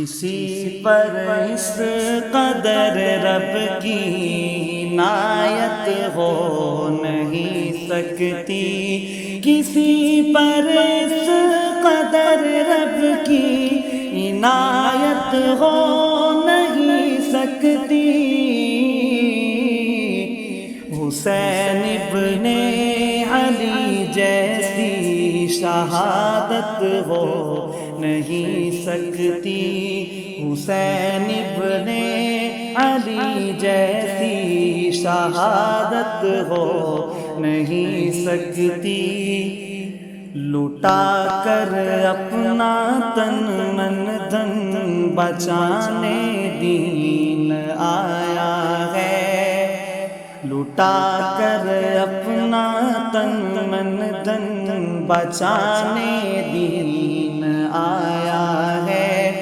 کسی پر اس قدر رب کی عنایت ہو نہیں سکتی، کسی پر اس قدر رب کی عنایت ہو نہیں سکتی۔ حسین ابن علی جیسی شہادت ہو نہیں سکتی، حسین ابن علی جیسی شہادت ہو نہیں سکتی۔ لٹا کر اپنا تن من دھن بچانے دین آیا ہے، لٹا کر اپنا تن من دھن بچانے دین آیا ہے،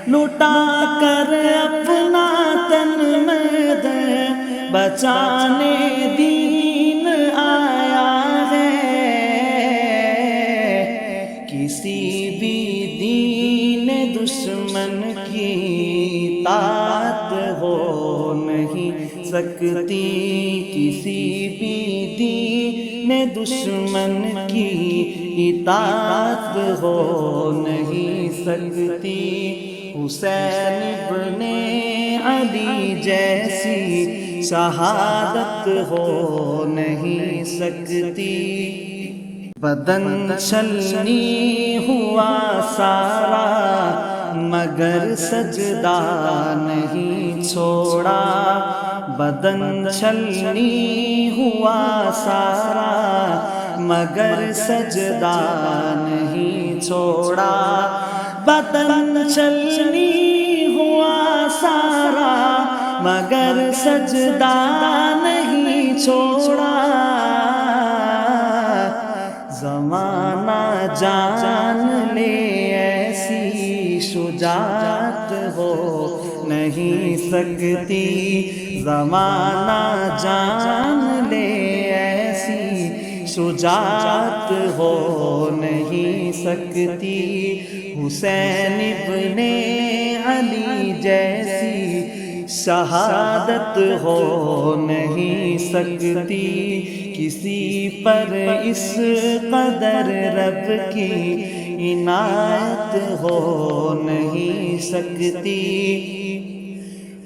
لٹا کر اپنا تن من دھن بچانے دین آیا ہے۔ کسی بھی دین دشمن کی اطاعت ہو نہیں سکتی، کسی بھی دین دشمن کی اطاعت ہو نہیں سکتی۔ حسین ابن علی جیسی شہادت ہو نہیں سکتی۔ بدن چھلنی ہوا سارا مگر سجدہ نہیں چھوڑا، بدن چھلنی ہوا سارا مگر سجدہ نہیں چھوڑا، بدن چھلنی ہوا سارا مگر سجدہ نہیں چھوڑا۔ زمانہ جان لے ایسی شجاعت ہو نہیں سکتی، زمانہ جان لے ایسی شجاعت ہو نہیں سکتی۔ حسین ابن علی جیسی شہادت ہو نہیں سکتی، کسی پر اس قدر رب کی عنایت ہو نہیں سکتی۔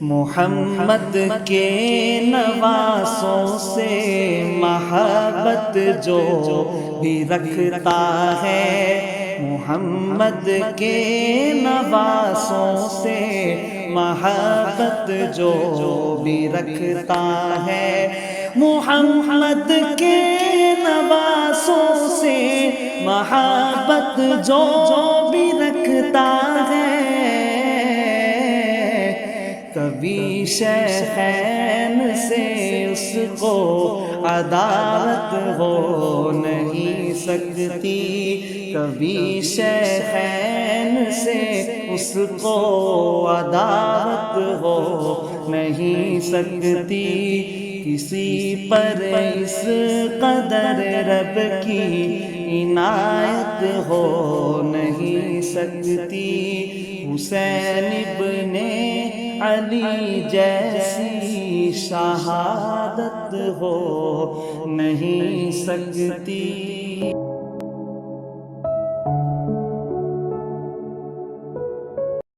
محمد کے نواسوں سے محبت جو بھی رکھتا ہے، محمد کے نواسوں سے محبت جو بھی رکھتا ہے، محمد کے نواسوں سے محبت جو بھی رکھتا ہے، کبھی شیخین سے اس کو عداوت ہو نہیں سکتی، کبھی شیخین سے اس کو عداوت ہو نہیں سکتی۔ کسی پر اس قدر رب کی عنایت ہو نہیں سکتی، حسین ابن علی جیسی شہادت ہو نہیں سکتی۔